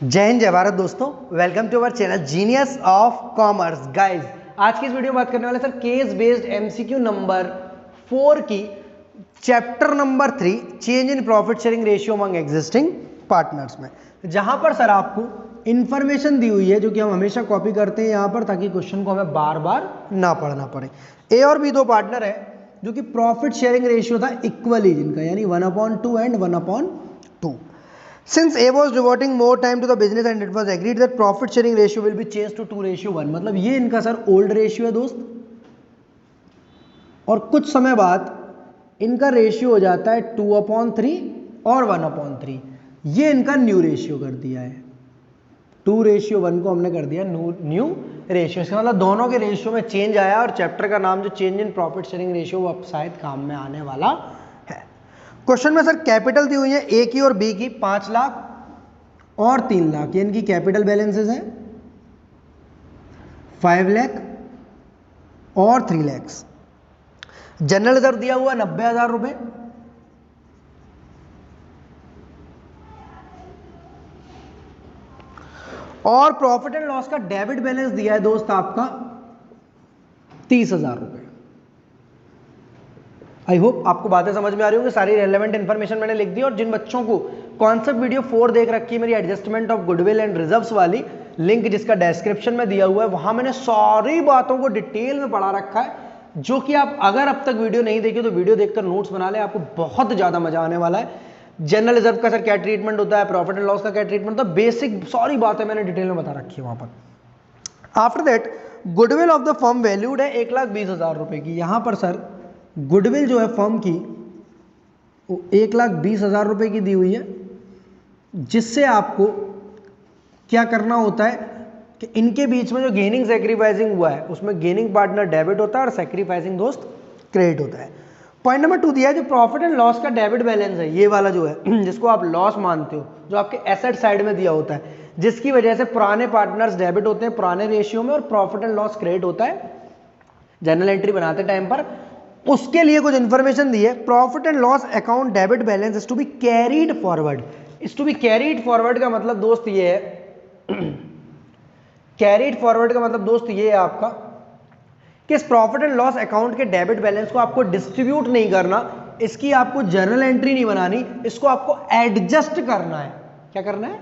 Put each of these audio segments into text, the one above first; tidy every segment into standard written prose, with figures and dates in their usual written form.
जय हिंद जय भारत दोस्तों, welcome to our channel genius of commerce. Guys, आज की इस वीडियो में बात करने वाले sir case based MCQ number 4 की chapter number 3 change in profit sharing ratio among existing partners में, जहां पर सर आपको इंफॉर्मेशन दी हुई है जो कि हम हमेशा कॉपी करते हैं यहां पर, ताकि क्वेश्चन को हमें बार बार ना पढ़ना पड़े। ए और बी दो पार्टनर है जो कि प्रॉफिट शेयरिंग रेशियो था इक्वली जिनका, यानी 1/2 and 1/2. Since A was devoting more time to the business and it was agreed that profit sharing ratio will be changed to 2:1, मतलब ये इनका सर ओल्ड रेशियो है दोस्त, और कुछ समय बाद इनका रेशियो हो जाता है 2/3 और 1/3। ये इनका न्यू रेशियो कर दिया है, 2:1 को हमने कर दिया न्यू रेशियो। इसका मतलब दोनों के रेशियो में चेंज आया, और चैप्टर का नाम जो change in profit sharing ratio वो अब शायद काम में आने वाला है। क्वेश्चन में सर कैपिटल दी हुई है ए की और बी की 5 लाख और 3 लाख, ये इनकी कैपिटल बैलेंसेस हैं। 5 लाख और 3 लाख। जनरल रिजर्व दिया हुआ 90,000 रुपए, और प्रॉफिट एंड लॉस का डेबिट बैलेंस दिया है दोस्त आपका 30,000 रुपए। आई होप आपको बातें समझ में आ रही होंगी, सारी रेलेवेंट इन्फॉर्मेशन मैंने लिख दी। और जिन बच्चों को कॉन्सेप्ट वीडियो 4 देख रखी है मेरी adjustment of goodwill and reserves वाली, लिंक जिसका डिस्क्रिप्शन में दिया हुआ है, वहां मैंने सारी बातों को डिटेल में पढ़ा रखा है, जो कि आप अगर अब तक वीडियो नहीं देखी तो वीडियो देखकर नोट्स बना ले, आपको बहुत ज्यादा मजा आने वाला है। जनरल रिजर्व का सर क्या ट्रीटमेंट होता है, प्रॉफिट एंड लॉस का क्या ट्रीटमेंट होता है, बेसिक सारी बातें मैंने डिटेल में बता रखी है वहां पर। After that goodwill of the firm valued है 1,20,000 रुपए की। यहां पर सर गुडविल जो है फर्म की वो 1,20,000 रुपए की दी हुई है, जिससे आपको क्या करना होता है कि इनके बीच में जो गेनिंग सैक्रिफाइसिंग हुआ है उसमें गेनिंग पार्टनर डेबिट होता है और सैक्रिफाइसिंग दोस्त क्रेडिट होता है। पॉइंट नंबर 2 दिया है जो प्रॉफिट एंड लॉस का डेबिट बैलेंस है, ये वाला जो है जिसको आप लॉस मानते हो, जो आपके एसेट साइड में दिया होता है, जिसकी वजह से पुराने पार्टनर्स डेबिट होते हैं पुराने रेशियो में और प्रॉफिट एंड लॉस क्रेडिट होता है जनरल एंट्री बनाते टाइम पर। उसके लिए कुछ इंफॉर्मेशन दी है। Profit and loss account debit balance is to be carried forward. Is to be carried forward का मतलब दोस्त ये है कैरीड फॉरवर्ड का मतलब दोस्त ये है आपका कि इस प्रॉफिट एंड लॉस अकाउंट के डेबिट बैलेंस को आपको डिस्ट्रीब्यूट नहीं करना, इसकी आपको जर्नल एंट्री नहीं बनानी, इसको आपको एडजस्ट करना है। क्या करना है,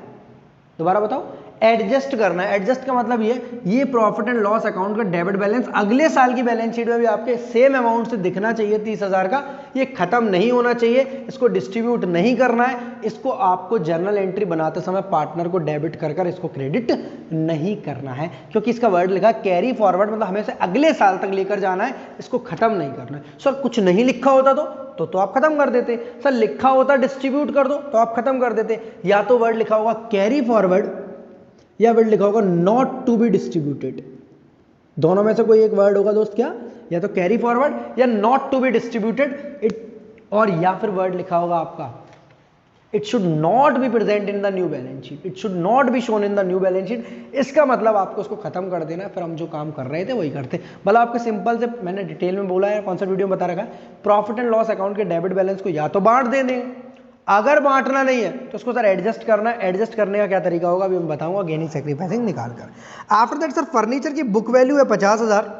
दोबारा बताओ, एडजस्ट करना है। एडजस्ट का मतलब ये प्रॉफिट एंड लॉस अकाउंट का डेबिट बैलेंस अगले साल की बैलेंस शीट में भी आपके सेम अमाउंट से दिखना चाहिए 30,000 का। ये खत्म नहीं होना चाहिए, इसको डिस्ट्रीब्यूट नहीं करना है, इसको आपको जर्नल एंट्री बनाते समय पार्टनर को डेबिट कर इसको क्रेडिट नहीं करना है, क्योंकि इसका वर्ड लिखा कैरी फॉरवर्ड, मतलब हमें से अगले साल तक लेकर जाना है, इसको खत्म नहीं करना है। सर कुछ नहीं लिखा होता तो आप खत्म कर देते। सर लिखा होता डिस्ट्रीब्यूट कर दो तो आप खत्म कर देते। या तो वर्ड लिखा होगा कैरी फॉरवर्ड या वर्ड लिखा होगा नॉट टू बी डिस्ट्रीब्यूटेड, दोनों में से कोई एक वर्ड होगा दोस्त। क्या, या तो कैरी फॉरवर्ड या not to be distributed it, और या फिर वर्ड लिखा होगा आपका it should not be present in the new balance sheet, it should not be shown in the new balance sheet. इसका मतलब आपको उसको खत्म कर देना है, फिर हम जो काम कर रहे थे वही करते। मतलब आपके सिंपल से मैंने डिटेल में बोला है, कौन सा वीडियो में बता रखा है, प्रॉफिट एंड लॉस अकाउंट के डेबिट बैलेंस को या तो बांट देंगे, अगर बांटना नहीं है तो उसको सर एडजस्ट करना है। एडजस्ट करने का क्या तरीका होगा अभी मैं बताऊंगा, गेनिंग सैक्रिफाइसिंग निकाल कर। आफ्टर दैट सर फर्नीचर की बुक वैल्यू है 50,000।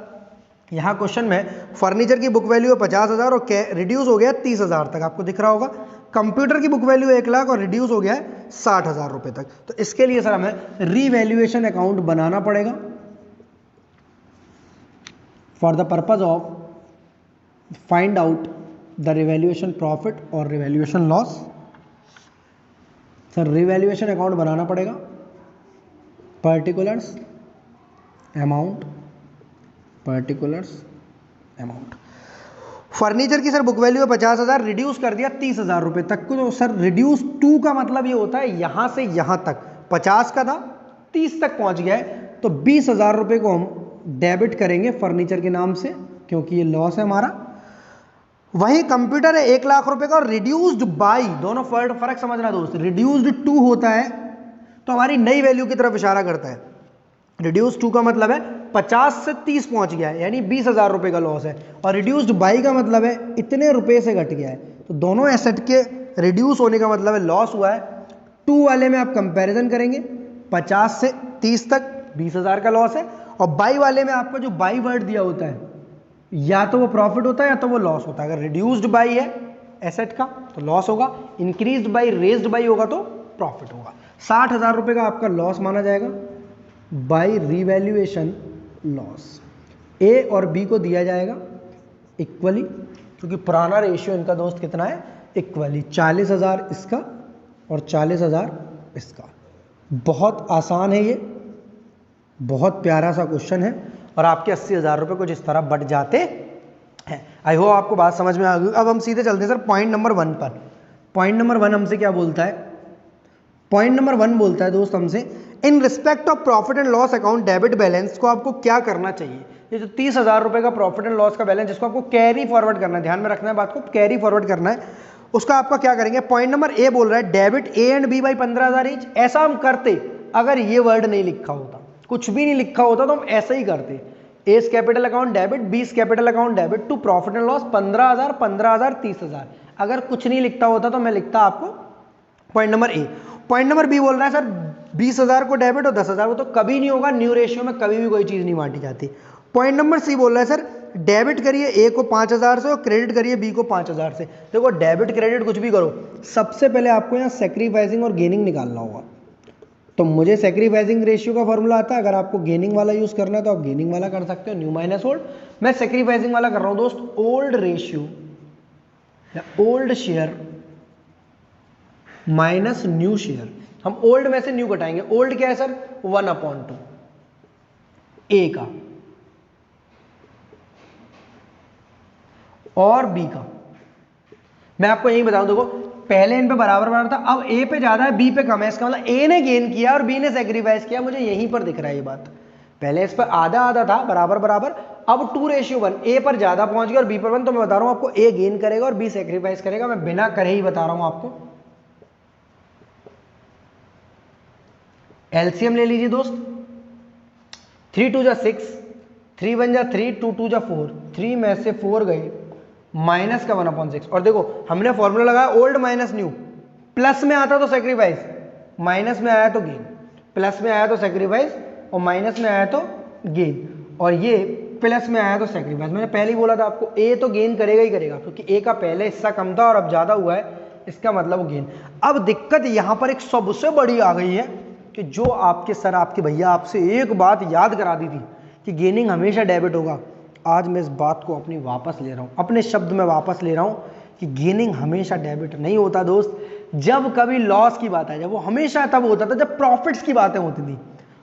यहां क्वेश्चन में फर्नीचर की बुक वैल्यू है 50,000 और रिड्यूस हो गया 30,000 तक, आपको दिख रहा होगा। कंप्यूटर की बुक वैल्यू 1 लाख और रिड्यूस हो गया है 60,000 रुपए तक। तो इसके लिए सर हमें रीवैल्यूएशन अकाउंट बनाना पड़ेगा for the purpose of find out the revaluation profit और revaluation loss. Sir revaluation account बनाना पड़ेगा, particulars amount, particulars amount. Furniture की सर बुक वैल्यू है 50,000, रिड्यूस कर दिया 30,000 रुपए तक को। तो सर रिड्यूस टू का मतलब ये होता है यहां से यहां तक 50 का था 30 तक पहुंच गया है, तो 20,000 रुपए को हम डेबिट करेंगे फर्नीचर के नाम से, क्योंकि ये लॉस है हमारा। वही कंप्यूटर है 1 लाख रुपए का और रिड्यूस्ड बाई, दोनों फर्क समझना दोस्त, रिड्यूस्ड टू होता है तो हमारी नई वैल्यू की तरफ इशारा करता है। रिड्यूस टू का मतलब है 50 से 30 पहुंच गया है, यानी 20,000 रुपए का लॉस है, और रिड्यूस्ड बाई का मतलब है इतने रुपए से घट गया है। तो दोनों एसेट के रिड्यूस होने का मतलब है लॉस हुआ है। टू वाले में आप कंपैरिजन करेंगे 50 से 30 तक 20,000 का लॉस है। और बाई वाले में आपका जो बाई वर्ड दिया होता है या तो वो प्रॉफिट होता है या तो वो लॉस होता है। अगर रिड्यूस्ड बाई है एसेट का तो लॉस होगा, इंक्रीज्ड बाई रेज्ड बाई होगा तो प्रॉफिट होगा। 60,000 रुपए का आपका लॉस माना जाएगा बाई रिवैल्यूएशन लॉस। ए और बी को दिया जाएगा इक्वली, क्योंकि पुराना रेशियो इनका दोस्त कितना है, इक्वली। 40,000 इसका और 40,000 इसका। बहुत आसान है ये, बहुत प्यारा सा क्वेश्चन है और आपके 80,000 रुपये कुछ इस तरह बढ़ जाते हैं। आई होप आपको बात समझ में आ गई। अब हम सीधे चलते हैं सर पॉइंट नंबर 1 पर। पॉइंट नंबर 1 हमसे क्या बोलता है, पॉइंट नंबर 1 बोलता है दोस्त हमसे इन respect of profit and loss account debit balance को आपको क्या करना चाहिए। ये जो 30,000 रुपये का प्रॉफिट एंड लॉस का बैलेंस जिसको आपको कैरी फॉरवर्ड करना है, ध्यान में रखना है बात को, कैरी फॉरवर्ड करना है, उसका आपका क्या करेंगे। पॉइंट नंबर ए बोल रहा है debit A and B by 15,000 each. ऐसा हम करते अगर ये वर्ड नहीं लिखा होता, कुछ भी नहीं लिखा होता तो हम ऐसा ही करते। A's capital account debit, B's capital account debit to profit and loss 15,000 15,000 30,000। अगर कुछ नहीं लिखता होता तो मैं लिखता आपको point number A. Point number B बोल रहा है सर 20,000 को डेबिट और 10,000 को, तो कभी नहीं होगा, न्यू रेशियो में कभी भी कोई चीज नहीं बांटी जाती। पॉइंट नंबर सी बोल रहा है सर डेबिट करिए ए को 5,000 से और क्रेडिट करिए बी को 5,000 से। देखो डेबिट क्रेडिट कुछ भी करो, सबसे पहले आपको यहाँ सैक्रिफाइसिंग और गेनिंग निकालना होगा। तो मुझे सैक्रिफाइसिंग रेशियो का फॉर्मूला आता है, अगर आपको गेनिंग वाला यूज करना है तो आप गेनिंग वाला कर सकते हो, न्यू माइनस ओल्ड। मैं सैक्रिफाइसिंग वाला कर रहा हूं दोस्त, ओल्ड रेशियो या old share minus new share. हम ओल्ड में से न्यू घटाएंगे। ओल्ड क्या है सर 1/2 ए का और बी का। मैं आपको यही बताऊं, देखो पहले इन पे बराबर बराबर था, अब ए पे ज्यादा है बी पे कम है। इसका मतलब ए ने गेन किया और बी ने सैक्रिफाइस किया। मुझे यहीं पर दिख रहा है ये बात। पहले इस पर आधा आधा था, बराबर बराबर, अब 2:1 ए पर ज्यादा पहुंच गया और बी पर 1। तो मैं बता रहा हूं आपको ए गेन करेगा और बी सैक्रिफाइस करेगा। मैं बिना करे ही बता रहा हूं आपको। एलसीएम ले लीजिए दोस्त, 3 2 जा 6, 3 1 जा 3, 2 2 जा 4, 3 में से 4 गए, माइनस का 1/6। और देखो हमने फॉर्मूला लगाया ओल्ड माइनस न्यू, प्लस में आता तो सैक्रिफाइस, माइनस में आया तो गेन, प्लस में आया तो सैक्रिफाइस और माइनस में आया तो गेन, और ये प्लस में आया तो सैक्रिफाइस। मैंने पहले ही बोला था आपको ए तो गेन करेगा ही करेगा, क्योंकि ए का पहले हिस्सा कम था और अब ज्यादा हुआ है, इसका मतलब गेन। अब दिक्कत यहां पर एक सबसे बड़ी आ गई है कि जो आपके सर आपके भैया आपसे एक बात याद करा दी थी कि गेनिंग हमेशा डेबिट होगा, आज मैं इस बात को अपनी वापस ले रहा हूं, अपने शब्द में वापस ले रहा हूं कि गेनिंग हमेशा डेबिट नहीं होता दोस्त। जब कभी लॉस की बात है, जब वो हमेशा तब होता था जब प्रॉफिट्स की बातें होती थी।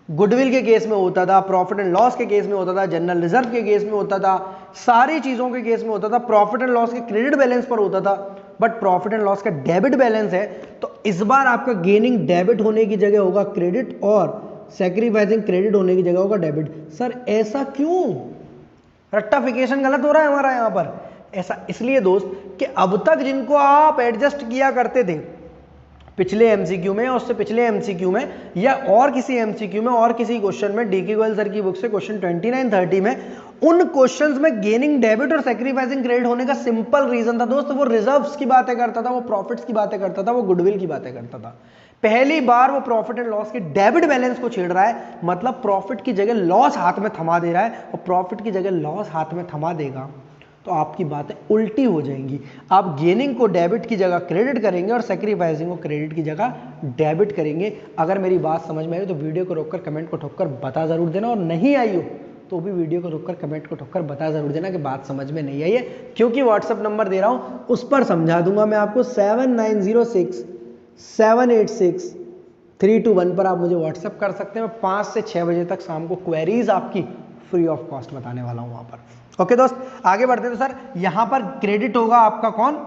गुडविल के केस में होता था, प्रॉफिट एंड लॉस के केस में होता था, जनरल रिजर्व के केस में होता था, सारी चीजों के केस में होता था। प्रॉफिट एंड लॉस के क्रेडिट बैलेंस पर होता था, बट प्रॉफिट एंड लॉस का डेबिट बैलेंस है। तो इस बार आपका गेनिंग डेबिट होने की जगह होगा क्रेडिट और सैक्रिफाइसिंग क्रेडिट होने की जगह होगा डेबिट। सर ऐसा क्यों? रट्टाफिकेशन गलत हो रहा है हमारा यहाँ पर। ऐसा इसलिए दोस्त कि अब तक जिनको आप एडजस्ट किया करते थे पिछले एमसीक्यू में, उससे पिछले एमसीक्यू में, या और किसी एमसीक्यू में और किसी क्वेश्चन में, डीके गोयल सर की बुक से क्वेश्चन 29 30 में, उन क्वेश्चंस में गेनिंग डेबिट और सैक्रिफाइसिंग क्रेडिट होने का सिंपल रीजन था दोस्त, वो रिजर्व्स की बातें करता था, वो प्रॉफिट्स की बातें करता था, वो गुडविल की बातें करता था। पहली बार वो प्रॉफिट एंड लॉस के डेबिट बैलेंस को छेड़ रहा है, मतलब प्रॉफिट की जगह लॉस हाथ में थमा दे रहा है, और प्रॉफिट की जगह लॉस हाथ में थमा देगा तो आपकी बातें उल्टी हो जाएंगी। आप गेनिंग को डेबिट की जगह क्रेडिट करेंगे और सैक्रिफाइसिंग को क्रेडिट की जगह डेबिट करेंगे। अगर मेरी बात समझ में आई तो वीडियो को रोककर कमेंट को ठोककर बता जरूर देना, और नहीं आई हो तो भी वीडियो को रोककर कमेंट को ठोककर बता जरूर देना कि बात समझ में नहीं आई है, क्योंकि व्हाट्सअप नंबर दे रहा हूं उस पर समझा दूंगा मैं आपको। 7906 786 321 पर आप मुझे व्हाट्सअप कर सकते हैं। मैं 5 से 6 बजे तक शाम को क्वेरीज आपकी फ्री ऑफ कॉस्ट बताने वाला हूं वहां पर। ओके दोस्त, आगे बढ़ते हैं। तो सर यहां पर क्रेडिट होगा आपका कौन?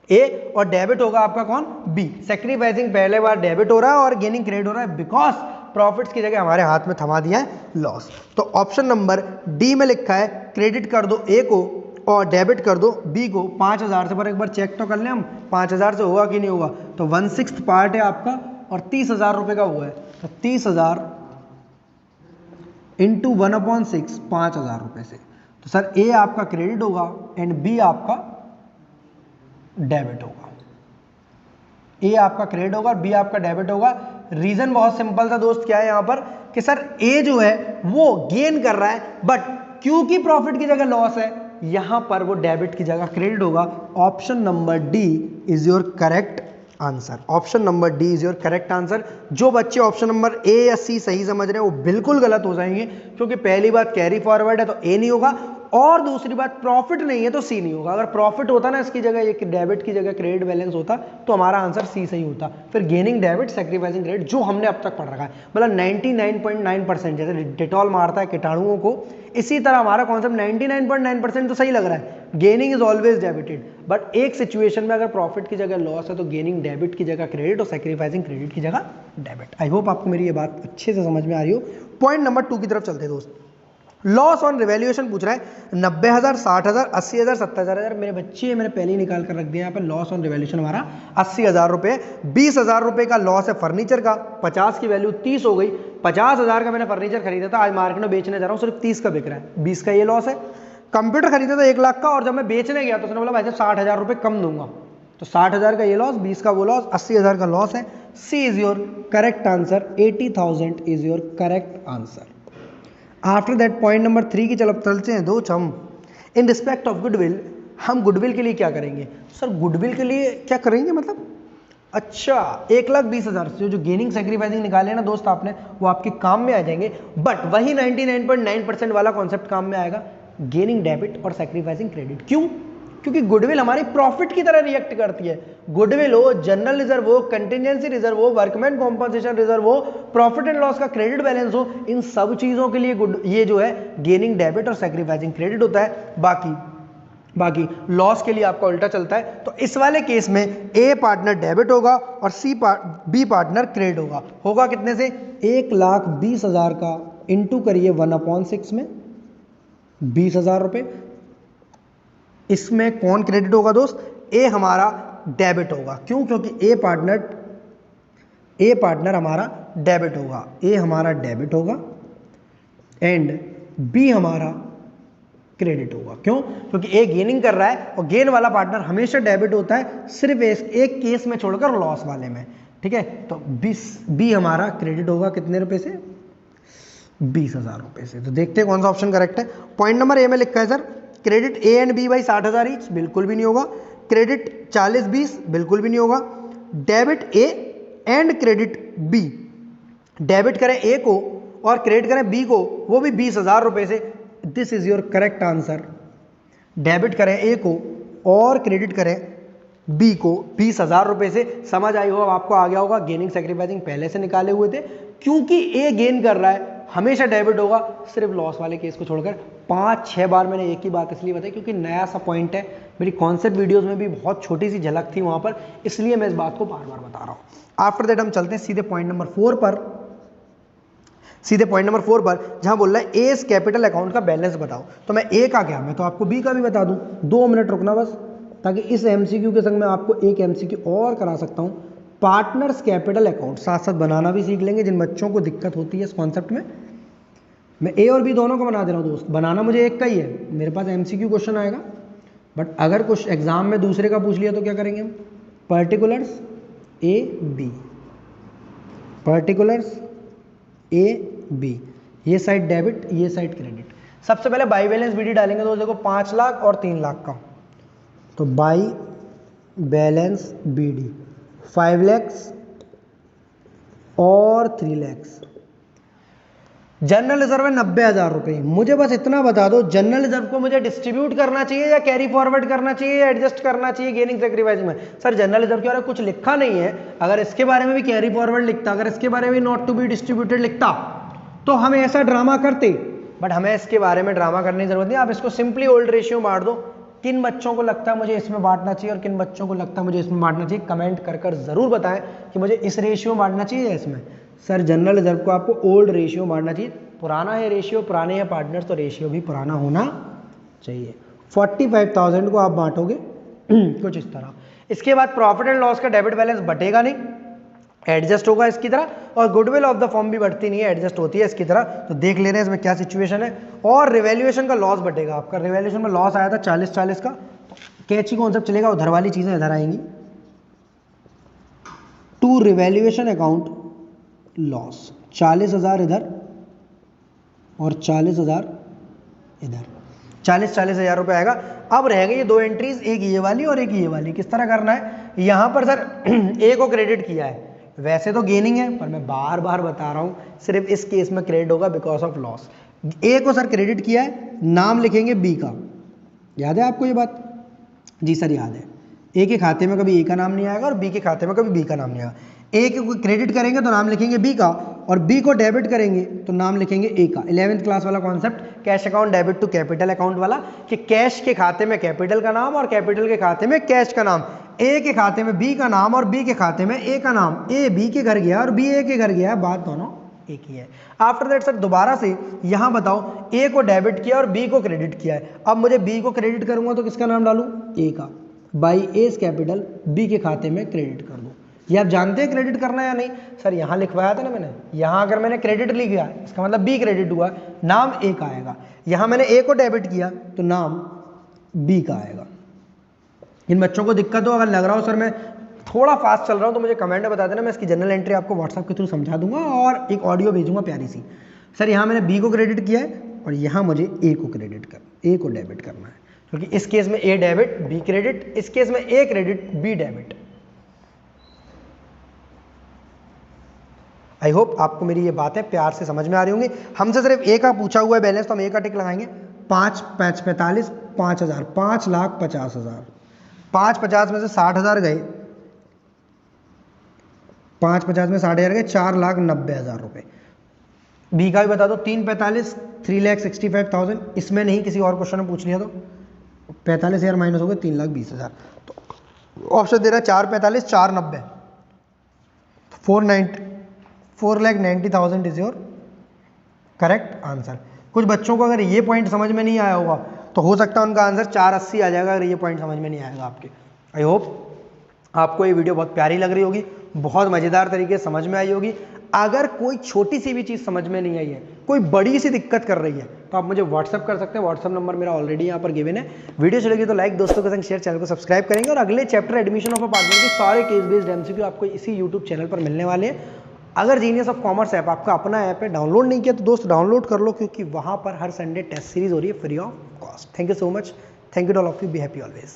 ए, और डेबिट होगा आपका कौन? बी। सैक्रिफाइसिंग पहले बार डेबिट हो रहा है और गेनिंग क्रेडिट हो रहा है, बिकॉज प्रॉफिट्स की जगह हमारे हाथ में थमा दिया है लॉस। तो ऑप्शन नंबर डी में लिखा है क्रेडिट कर दो ए को और डेबिट कर दो बी को 5,000 से। पर एक बार चेक तो कर लें हम 5,000 से होगा कि नहीं होगा। तो 1/6 पार्ट है आपका और 30,000 रुपए का हुआ है, तो 30,000 इंटू 1/6 5,000 रुपए से। तो सर ए आपका क्रेडिट होगा एंड बी आपका डेबिट होगा। ए आपका क्रेडिट होगा और बी आपका डेबिट होगा। रीजन बहुत सिंपल था दोस्त, क्या है यहाँ पर कि सर ए जो है वो गेन कर रहा है, बट क्योंकि प्रॉफिट की जगह लॉस है, यहां पर वो डेबिट की जगह क्रेडिट होगा। Option number D is your correct answer. Option number D is your correct answer. जो बच्चे ऑप्शन नंबर ए या सी सही समझ रहे हैं वो बिल्कुल गलत हो जाएंगे, क्योंकि पहली बात कैरी फॉरवर्ड है तो ए नहीं होगा, और दूसरी बात प्रॉफिट नहीं है तो सी नहीं होगा। अगर प्रॉफिट होता ना इसकी जगह, ये डेबिट की जगह क्रेडिट बैलेंस होता, तो हमारा आंसर सी सही होता। फिर गेनिंग डेबिट सैक्रिफाइसिंग क्रेडिट जो हमने अब तक पढ़ रखा है, मतलब 99.9%, जैसे डिटॉल मारता है कीटाणुओं को, इसी तरह हमारा कॉन्सेप्ट 99.9% तो सही लग रहा है। Gaining is always debited, but एक सिचुएशन में अगर प्रॉफिट की जगह लॉस है तो गेनिंग डेबिट की जगह क्रेडिट और सैक्रिफाइसिंग क्रेडिट की जगह डेबिट। आई होप आपको मेरी ये बात अच्छे से समझ में आ रही हो। पॉइंट नंबर 2 की तरफ चलते हैं दोस्त। लॉस ऑन रिवैल्यूएशन पूछ रहा है 90,000, 60,000, 80,000, 70,000। मेरे बच्चे मैंने पहले ही निकाल कर रख दिया यहाँ पे। लॉस ऑन रिवैल्यूएशन हमारा 80,000 रुपये। 20,000 रुपये का लॉस है फर्नीचर का, 50 की वैल्यू 30 हो गई। 50,000 का मैंने फर्नीचर खरीदा था, आज मार्केट में बेचने जा रहा हूँ, सिर्फ 30 का बिक रहा है, 20 का ये लॉस है। कंप्यूटर खरीदा था 1 लाख का, और जब मैं बेचने गया तो उसने बोला भाई साहब 60,000 रुपये कम दूंगा, तो 60,000 का ये लॉस, 20 का वो लॉस, 80,000 का लॉस है। C is your correct answer. 80,000 is your correct answer. After that point number 3 की चल चलते हैं दोस्त हम। इन रिस्पेक्ट ऑफ गुडविल, हम गुडविल के लिए क्या करेंगे सर? गुडविल के लिए क्या करेंगे मतलब? अच्छा, 1,20,000 से जो गेनिंग सैक्रिफाइसिंग निकाले ना दोस्त आपने, वो आपके काम में आ जाएंगे, बट वही 99.9% वाला कॉन्सेप्ट काम में आएगा, गेनिंग डेबिट और सैक्रिफाइसिंग क्रेडिट। क्यों? क्योंकि गुडविल हमारी प्रॉफिट की तरह रिएक्ट करती है। गुडविल हो, जनरल रिजर्व हो, कंटिजेंसी रिजर्व हो, वर्कमैन कॉम्पनसेशन रिजर्व हो, प्रॉफिट एंड लॉस का क्रेडिट बैलेंस हो, इन सब चीजों के लिए ये जो है गेनिंग डेबिट और सैक्रिफाइसिंग क्रेडिट होता है। बाकी लॉस के लिए आपका उल्टा चलता है। तो इस वाले केस में ए पार्टनर डेबिट होगा और बी पार्टनर क्रेडिट होगा। होगा कितने से? 1,20,000 का इंटू करिए 1/6 में 20,000 रुपये। इसमें कौन क्रेडिट होगा दोस्त? ए हमारा डेबिट होगा। क्यों? क्योंकि ए पार्टनर हमारा डेबिट होगा, ए हमारा डेबिट होगा एंड बी हमारा क्रेडिट होगा। क्यों? क्योंकि ए गेनिंग कर रहा है और गेन वाला पार्टनर हमेशा डेबिट होता है, सिर्फ एक केस में छोड़कर, लॉस वाले में। ठीक है, तो बी हमारा क्रेडिट होगा कितने रुपए से? 20,000 रुपए से। तो देखते हैं कौन सा ऑप्शन करेक्ट है। पॉइंट नंबर ए में लिखा है sir credit A and B by 60,000 each, बिल्कुल भी नहीं होगा। क्रेडिट 40-20, बिल्कुल भी नहीं होगा। Debit A and credit B, debit करें ए को और क्रेडिट करें बी को, वो भी 20,000 रुपए से। This is your correct answer. Debit करें ए को और क्रेडिट करें बी को 20,000 रुपए से। समझ आई हो, आपको आ गया होगा। गेनिंग सैक्रिफाइसिंग पहले से निकाले हुए थे, क्योंकि ए गेन कर रहा है हमेशा डेबिट होगा, सिर्फ लॉस वाले केस को छोड़कर। 5-6 बार मैंने एक ही बात इसलिए बताई क्योंकि नया सा पॉइंट है। मेरी कॉन्सेप्ट वीडियोस में भी बहुत छोटी सी झलक थी वहां पर, इसलिए मैं इस बात को बार बार बता रहा हूं। आफ्टर दैट हम चलते हैं सीधे पॉइंट नंबर 4 पर, जहां बोल रहा है एस कैपिटल अकाउंट का बैलेंस बताओ। तो मैं ए का क्या, मैं तो आपको बी का भी बता दूं। 2 मिनट रुकना बस, ताकि इस एमसीक्यू के संग में आपको एक एमसीक्यू और करा सकता हूं। पार्टनर्स कैपिटल अकाउंट साथ साथ बनाना भी सीख लेंगे, जिन बच्चों को दिक्कत होती है इस कॉन्सेप्ट में। मैं ए और बी दोनों को बना दे रहा हूं दोस्त, बनाना मुझे एक का ही है। मेरे पास एमसीक्यू क्वेश्चन आएगा, बट अगर कुछ एग्जाम में दूसरे का पूछ लिया तो क्या करेंगे हम? Particulars A B, particulars A B, ये साइड डेबिट, ये साइड क्रेडिट। सबसे पहले बाई बैलेंस बीडी डालेंगे तो देखो 5 लाख और 3 लाख का, तो बाई बैलेंस बीडी 5 लाख और 3 लाख। जनरल रिजर्व है 90,000 रुपए। मुझे बस इतना बता दो, जनरल रिजर्व को मुझे डिस्ट्रीब्यूट करना चाहिए या कैरी फॉरवर्ड करना चाहिए या एडजस्ट करना चाहिए गेनिंग सैक्रिफाइस में? सर जनरल रिजर्व के बारे में कुछ लिखा नहीं है। अगर इसके बारे में भी कैरी फॉरवर्ड लिखता, अगर इसके बारे में नॉट टू बी डिस्ट्रीब्यूटेड लिखता, तो हम ऐसा ड्रामा करते, बट हमें इसके बारे में ड्रामा करने की जरूरत नहीं। आप इसको सिंपली ओल्ड रेशियो बांट दो। किन बच्चों को लगता है मुझे इसमें बांटना चाहिए और किन बच्चों को लगता है मुझे इसमें बांटना चाहिए, कमेंट कर जरूर बताएं कि मुझे इस रेशियो में बांटना चाहिए या इसमें। सर जनरल रिजर्व को आपको ओल्ड रेशियो बांटना चाहिए। पुराना है रेशियो, पुराने हैं पार्टनर्स, तो रेशियो भी पुराना होना चाहिए। 45,000 को आप बांटोगे कुछ इस तरह। इसके बाद प्रॉफिट एंड लॉस का डेबिट बैलेंस बटेगा नहीं, एडजस्ट होगा इसकी तरह, और गुडविल ऑफ द फॉर्म भी बढ़ती नहीं है, एडजस्ट होती है इसकी तरह। तो देख ले रहे हैं इसमें क्या सिचुएशन है। और रिवैल्यूएशन का लॉस बटेगा आपका। रिवैल्यूएशन में लॉस आया था 40 का, कैची कॉन्सेप्ट चलेगा, उधर वाली चीजें इधर आएंगी। To revaluation account loss. 40,000 इधर और 40,000 इधर, 40,000 रुपये आएगा। अब रहेंगे ये दो एंट्रीज, एक ये वाली और एक ये वाली। किस तरह करना है, यहाँ पर सर ए को क्रेडिट किया है, वैसे तो गेनिंग है पर मैं बार बार बता रहा हूँ सिर्फ इस केस में क्रेडिट होगा बिकॉज ऑफ लॉस। ए को सर क्रेडिट किया है, नाम लिखेंगे बी का। याद है आपको ये बात? जी सर याद है। ए के खाते में कभी ए का नाम नहीं आएगा और बी के खाते में कभी बी का नाम नहीं आएगा। ए को क्रेडिट करेंगे तो नाम लिखेंगे बी का, और बी को डेबिट करेंगे तो नाम लिखेंगे ए का। 11th क्लास वाला concept, cash account debit to capital account वाला, कि कैश के खाते में कैपिटल का नाम और कैपिटल के खाते में कैश का नाम। ए के खाते में बी का नाम और बी के खाते में ए का नाम। ए बी के घर गया और बी ए के घर गया, बात दोनों एक ही है। आफ्टर दैट सर दोबारा से यहाँ बताओ, ए को डेबिट किया और बी को क्रेडिट किया है। अब मुझे बी को क्रेडिट करूंगा तो किसका नाम डालूं? ए का। बाई एज कैपिटल बी के खाते में क्रेडिट कर दो। ये आप जानते हैं क्रेडिट करना है या नहीं? सर यहाँ लिखवाया था ना मैंने, यहाँ अगर मैंने क्रेडिट लिख दिया इसका मतलब बी क्रेडिट हुआ, नाम ए का आएगा। यहाँ मैंने ए को डेबिट किया तो नाम बी का आएगा। इन बच्चों को दिक्कत हो, अगर लग रहा हो सर मैं थोड़ा फास्ट चल रहा हूँ तो मुझे कमेंट में बता देना, मैं इसकी जनरल एंट्री आपको व्हाट्सएप के थ्रू समझा दूंगा और एक ऑडियो भेजूंगा प्यारी सी। सर यहाँ मैंने बी को क्रेडिट किया है और यहाँ मुझे ए को डेबिट करना है, क्योंकि इस केस में ए डेबिट बी क्रेडिट, इस केस में A credit B debit. I hope आपको मेरी ये बातें प्यार से समझ में आ रही होंगी। हमसे सिर्फ ए का पूछा हुआ है बैलेंस तो हम ए का टिक लगाएंगे। 5 5 45 5,000, 5,50,000। 5,50 में से 60,000 गए, 5,50 में 60,000 गए, 4,90,000 रुपये। बी का भी बता दो, 3,45 3,65,000। इसमें नहीं, किसी और क्वेश्चन में पूछ लिया तो 45,000 माइनस हो गए 3,20,000। तो ऑप्शन दे रहा है 4,45 4,90, 4,90,000 इज योर करेक्ट आंसर। कुछ बच्चों को अगर ये पॉइंट समझ में नहीं आया होगा तो हो सकता है उनका आंसर 4,80 आ जाएगा, अगर ये पॉइंट समझ में नहीं आएगा आपके। आई होप आपको ये वीडियो बहुत प्यारी लग रही होगी, बहुत मज़ेदार तरीके से समझ में आई होगी। अगर कोई छोटी सी भी चीज़ समझ में नहीं आई है, कोई बड़ी सी दिक्कत कर रही है, तो आप मुझे व्हाट्सअप कर सकते हैं। व्हाट्सअप नंबर मेरा ऑलरेडी यहाँ पर गिवन है। वीडियो चलेगी तो लाइक, दोस्तों के संग शेयर, चैनल को सब्सक्राइब करेंगे। और अगले chapter admission of a partner के सारे केस बेस्ड एमसीक्यू आपको इसी यूट्यूब चैनल पर मिलने वाले हैं। अगर जीनियस ऑफ कॉमर्स ऐप आपका अपना ऐप है, डाउनलोड नहीं किया तो दोस्त डाउनलोड कर लो, क्योंकि वहाँ पर हर संडे टेस्ट सीरीज हो रही है free of cost. Thank you so much, thank you to all of you, be happy always.